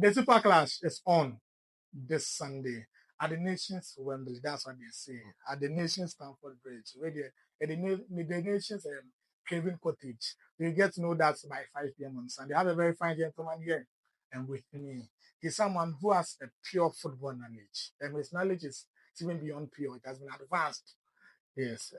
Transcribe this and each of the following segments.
The Super Clash is on this Sunday at the Nations Wembley. That's what they say. At the Nations Stamford Bridge. Where at the Nations Craven Cottage. You get to know that by 5 p.m. on Sunday. I have a very fine gentleman here. And with me, he's someone who has a pure football knowledge. And his knowledge is even beyond pure. It has been advanced. Yes.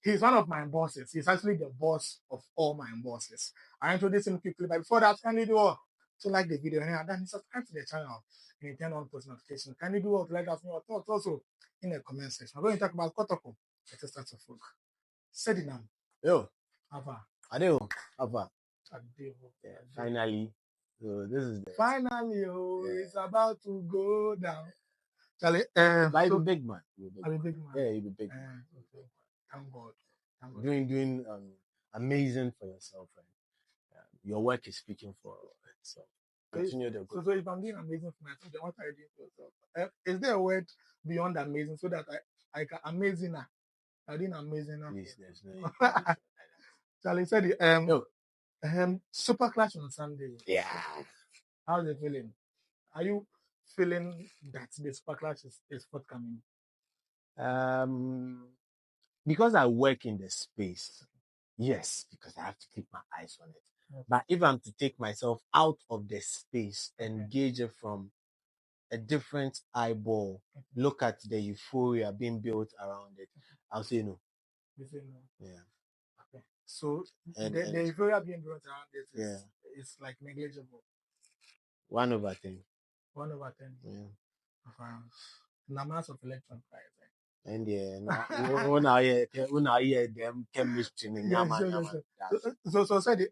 He's one of my bosses. He's actually the boss of all my bosses. I introduce him quickly, but before that, can you do all to like the video and then subscribe to the channel and turn on post notifications? Can you do all to let us know your thoughts also in the comment section? We're going to talk about Kotoko. Let's start off. Said it now. Yo, Ava. Adeo, Ava. Adeo. Yeah, finally. So this is the Finally, it's about to go down. Charlie, but you'll be big man. I'm a big man. Yeah, you'll be big man. Okay. Thank God. Thank God. Doing amazing for yourself, and your work is speaking for itself. Continue the good. So if I'm doing amazing for myself, then what are you doing for yourself? Is there a word beyond amazing so that I can amazing now? I'm doing amazing now. Please, there's no. Charlie said Super Clash on Sunday. Yeah. How's it feeling? Are you feeling that the Super Clash is forthcoming? Because I work in the space, yes, because I have to keep my eyes on it. Okay. But if I'm to take myself out of the space and gauge it from a different eyeball, look at the euphoria being built around it, I'll say no. You say no? Yeah. Okay. So the euphoria being built around it is like negligible. 1/10. 1/10. Yeah. Numbers of electron prize. And when I hear them chemistry, so said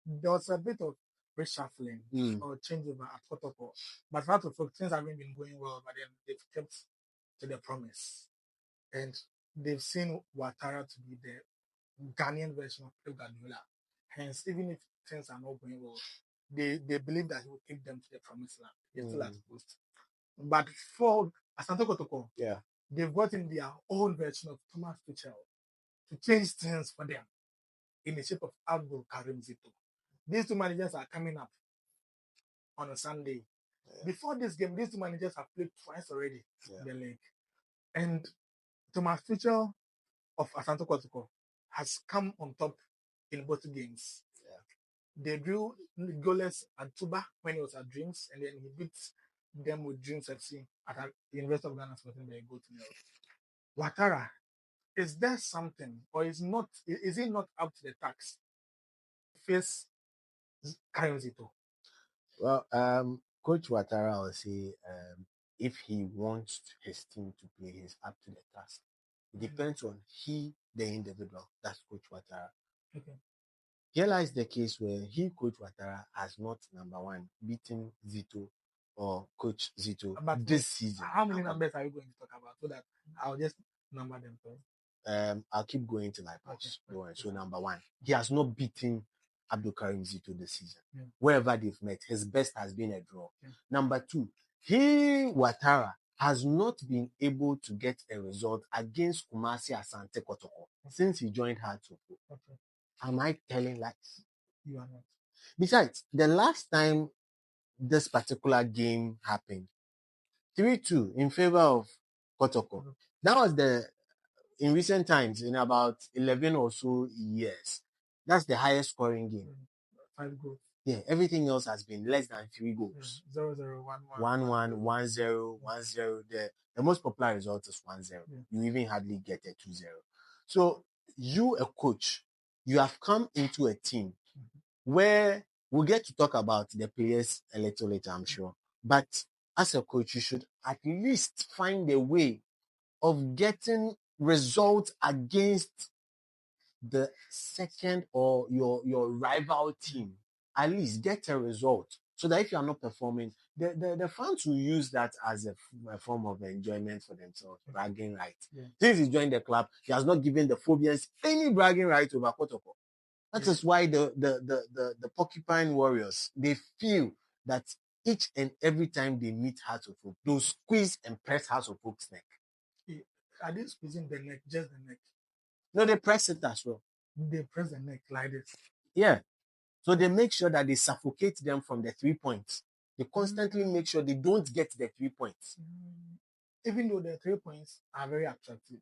there was a bit of reshuffling or changeover at Kotoko, but part of things haven't been going well. But then they've kept to the promise, and they've seen Ouattara to be the Ghanaian version of Pep Guardiola. Hence, even if things are not going well, they believe that he will take them to the promised land. He's still at post. But for Asante Kotoko, they've gotten their own version of Thomas Tuchel to change things for them in the shape of Abdul Karim Zito. These two managers are coming up on a Sunday. Before this game, these two managers have played twice already in the league. And Thomas Tuchel of Asante Kotoko has come on top in both games. They drew goalless at Tuba when he was at Dreams, and then he beat them with Dreams FC at the University of Ghana Sporting by a goal to nil. Ouattara, is there something, or is it not up to the task to face Karim Zito? Well, Coach Ouattara will say if he wants his team to play, he's up to the task. It depends on the individual. That's Coach Ouattara. Okay. Here lies the case where Coach Ouattara, has not, number one, beaten Zito or Coach Zito this season. How many numbers are you going to talk about so that I'll just number them first? I'll keep going till I pass. Okay. So number one, he has not beaten Abdul Karim Zito this season. Wherever they've met, his best has been a draw. Number two, Ouattara has not been able to get a result against Kumasi Asante Kotoko since he joined Hearts-Opo. Okay. Am I telling lies? You are not. Besides, the last time this particular game happened, 3-2 in favor of Kotoko. That was in recent times, in about 11 or so years. That's the highest scoring game. 5 goals. Yeah, everything else has been less than 3 goals. 0-0, 1-1. 1-1, 1-0, 1-0. The most popular result is 1-0. You even hardly get a 2-0. So you, a coach, you have come into a team where we'll get to talk about the players a little later, I'm sure. But as a coach, you should at least find a way of getting results against the second or your rival team. At least get a result so that if you are not performing, the fans will use that as a form of enjoyment for themselves, bragging rights. Since he joined the club, he has not given the Phobians any bragging right over Kotoko. That is why the Porcupine Warriors, they feel that each and every time they meet Hearts-Opo, they'll squeeze and press Hearts-Opo's neck. Are they squeezing the neck, just the neck? No, they press it as well. They press the neck like this. Yeah. So they make sure that they suffocate them from the 3 points. They constantly make sure they don't get the 3 points. Even though the 3 points are very attractive.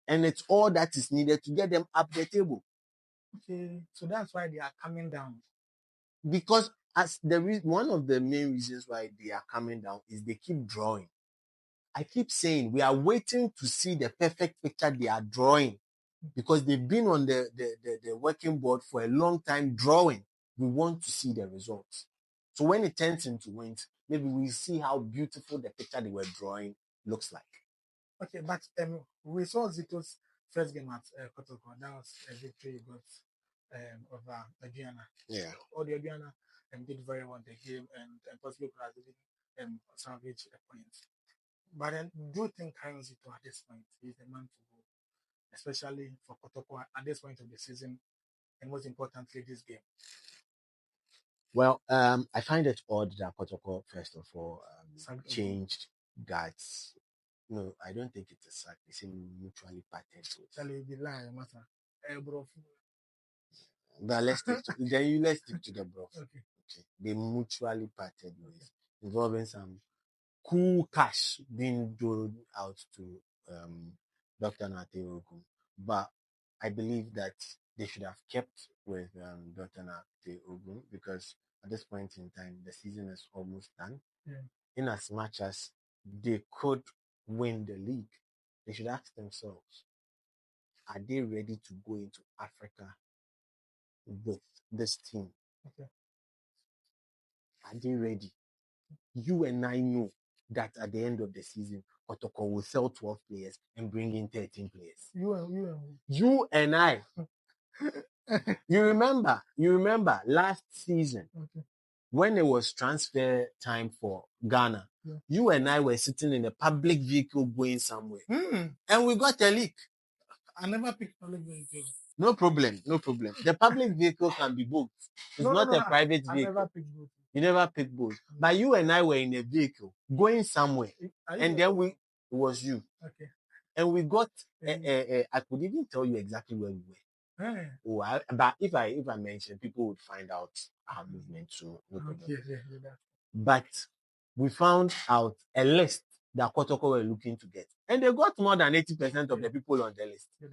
And it's all that is needed to get them up the table. Okay, so that's why they are coming down. Because as one of the main reasons why they are coming down is they keep drawing. I keep saying we are waiting to see the perfect picture they are drawing because they've been on the working board for a long time drawing. We want to see the results. So when it turns into wins, maybe we see how beautiful the picture they were drawing looks like. Okay, but we saw Zito's first game at Kotoko. That was a victory he got over Adriana. Yeah. All the Adriana did very well in the game and possibly could have even salvaged a point. But then, do you think Karen Zito at this point is the man to go, especially for Kotoko at this point of the season, and most importantly, this game? Well, I find it odd that Kotoko, first of all, changed guards. No, I don't think it's a sack. It's a mutually parted. Tell you the lie, master. Bro. But let's stick to the bro. Okay. They mutually parted ways, involving some cool cash being doled out to Dr. Nate Ogun. But I believe that they should have kept with Dr. Nate Ogun because at this point in time, the season is almost done. Yeah. In as much as they could win the league, they should ask themselves, are they ready to go into Africa with this team? Okay. Are they ready? You and I know that at the end of the season, Kotoko will sell 12 players and bring in 13 players. You and I. You remember last season, okay, when it was transfer time for Ghana, yeah, you and I were sitting in a public vehicle going somewhere. And we got a leak. I never picked public vehicle. No problem. The public vehicle can be booked. It's not a private vehicle. I never picked both. You never picked both. But you and I were in a vehicle going somewhere. And then it was you. Okay. And we got, I could even tell you exactly where we were. Hey. But if I mention, people would find out our movement. So no problem. Yeah. But we found out a list that Kotoko were looking to get. And they got more than 80% of the people on the list. Yeah,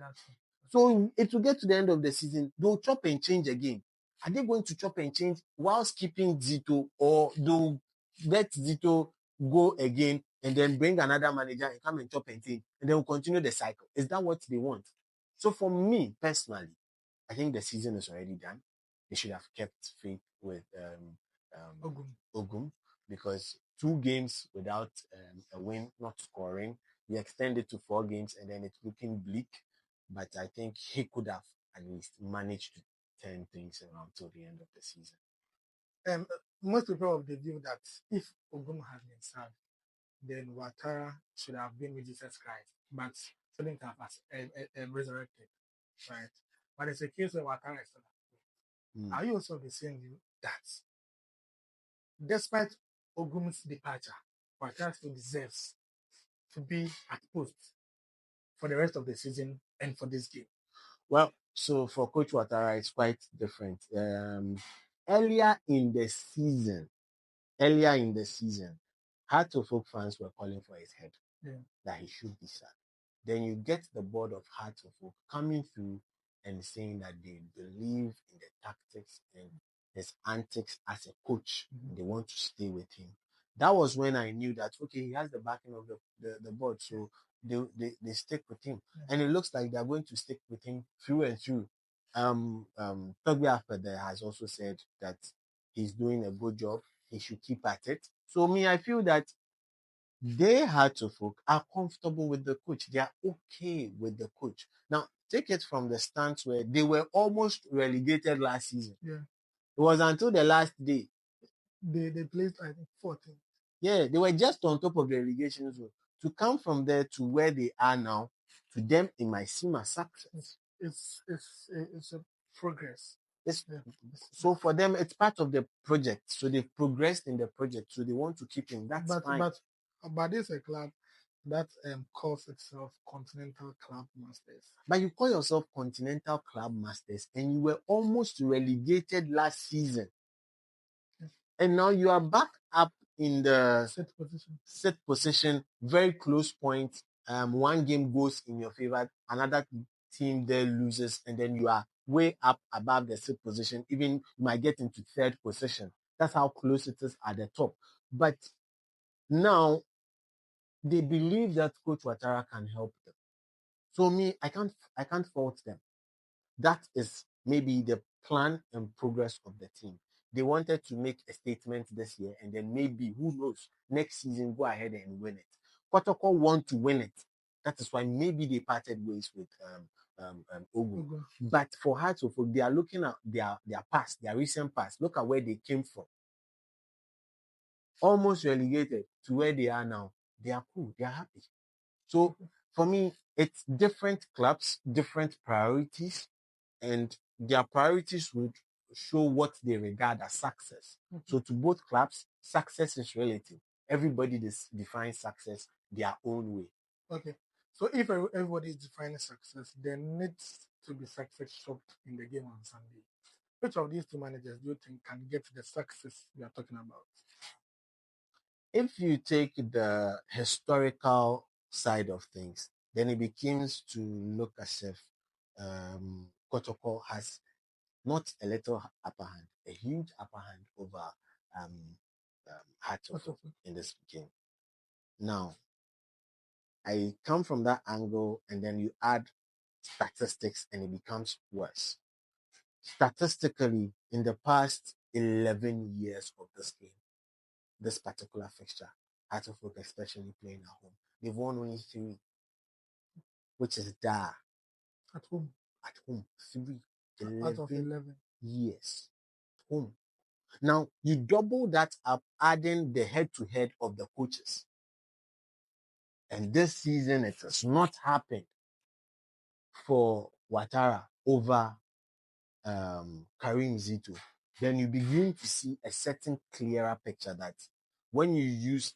so it will get to the end of the season, they'll chop and change again. Are they going to chop and change whilst keeping Zito, or they'll let Zito go again and then bring another manager and come and chop and change, and then we'll continue the cycle? Is that what they want? So for me, personally, I think the season is already done. They should have kept faith with Ogum, because 2 games without a win, not scoring, we extend it to 4 games and then it's looking bleak. But I think he could have at least managed to turn things around till the end of the season. Most people of the view that if Ogum had been served, then Ouattara should have been with Jesus Christ, but shouldn't have resurrected, right? But it's a case where Ouattara is still alive. Are you also the same view that despite Ogum's departure, Ouattara still deserves to be at post for the rest of the season and for this game? Well, so for Coach Ouattara, it's quite different. Earlier in the season, Heart of Oak fans were calling for his head, that he should be sacked. Then you get the board of Heart of Oak coming through and saying that they believe in the tactics and his antics as a coach. They want to stay with him. That was when I knew that, okay, he has the backing of the board, so they stick with him. And it looks like they're going to stick with him through and through. Togbe Afede has also said that he's doing a good job. He should keep at it. So I feel that they Heart of Oak are comfortable with the coach. They are okay with the coach. Now, take it from the stance where they were almost relegated last season. Yeah. It was until the last day. They placed, I think, 14th. Yeah, they were just on top of the relegation zone. To come from there to where they are now, to them, it might seem a success. It's a progress. So for them, it's part of the project. So they've progressed in the project. So they want to keep him. That's fine. But this is a club that calls itself Continental Club Masters. But you call yourself Continental Club Masters and you were almost relegated last season. Yes. And now you are back up in the set position, very close point. One game goes in your favor, another team there loses, and then you are way up above the sixth position. Even you might get into third position. That's how close it is at the top. But now they believe that Coach Ouattara can help them. So me, I can't fault them. That is maybe the plan and progress of the team. They wanted to make a statement this year, and then maybe, who knows, next season go ahead and win it. Kotoko want to win it. That is why maybe they parted ways with Ogun. But for Hearts of Oak, they are looking at their past, their recent past. Look at where they came from. Almost relegated to where they are now. They are cool. They are happy. So for me, it's different clubs, different priorities, and their priorities would show what they regard as success. So to both clubs, success is relative. Everybody defines success their own way. Okay. So if everybody is defining success, there needs to be success shocked in the game on Sunday. Which of these two managers do you think can get the success we are talking about? If you take the historical side of things, then it begins to look as if Kotoko has not a little upper hand, a huge upper hand over Heart of Oak in this game. Now, I come from that angle, and then you add statistics, and it becomes worse. Statistically, in the past 11 years of this game, this particular fixture, Heart of Oak especially playing at home, they've won only 3, which is dire. At home. At home, 3. Out of 11 years. Home. Now, you double that up, adding the head-to-head of the coaches. And this season, it has not happened for Ouattara over Karim Zito. Then you begin to see a certain clearer picture that when you use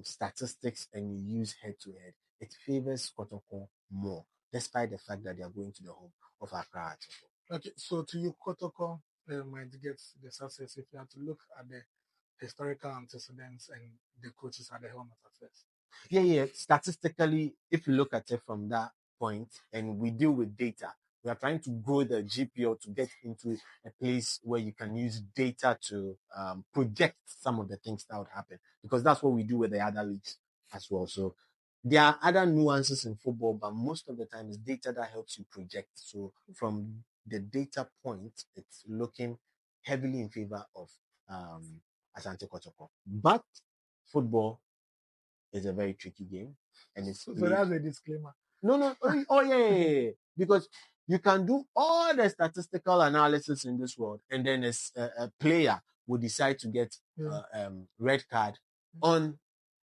statistics and you use head-to-head, it favors Kotoko more, despite the fact that they are going to the home of Accra. Okay, so to you, Kotoko might get the success if you have to look at the historical antecedents and the coaches at the helm of success. Yeah. Statistically, if you look at it from that point, and we deal with data, we are trying to grow the GPL to get into a place where you can use data to project some of the things that would happen, because that's what we do with the other leagues as well. So there are other nuances in football, but most of the time it's data that helps you project. So from the data point, it's looking heavily in favor of Asante Kotoko. But football is a very tricky game, and it's so that's a disclaimer. No. Oh yeah. Because you can do all the statistical analysis in this world, and then a player will decide to get red card on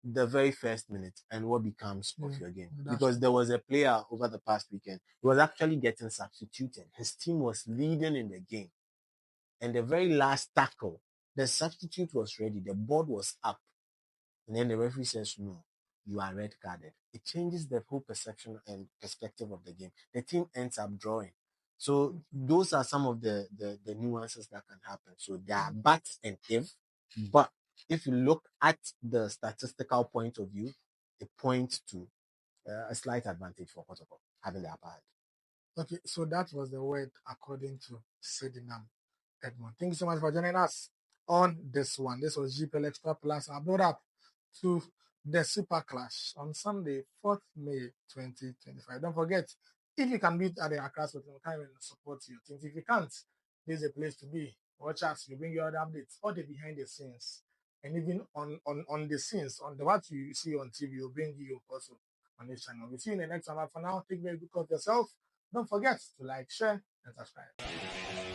the very first minute, and what becomes of your game? Because there was a player over the past weekend who was actually getting substituted. His team was leading in the game, and the very last tackle, the substitute was ready, the board was up, and then the referee says, no, you are red carded. It changes the whole perception and perspective of the game. The team ends up drawing. So those are some of the nuances that can happen. So there are buts and ifs, but if you look at the statistical point of view, it points to a slight advantage for Kotoko having the upper hand. Okay, so that was the word according to Sedinam Edmond. Thank you so much for joining us on this one. This was GPL Extra Plus. I'll build up to the Super Clash on Sunday, 4th May 2025. Don't forget, if you can beat at the Accra Hotel, come and support your teams. If you can't, this is a place to be. Watch us. We bring you other updates, all the behind the scenes, and even on the scenes, on the what you see on TV, we'll bring you also on this channel. We'll see you in the next one. But for now, take very good care of yourself. Don't forget to like, share, and subscribe.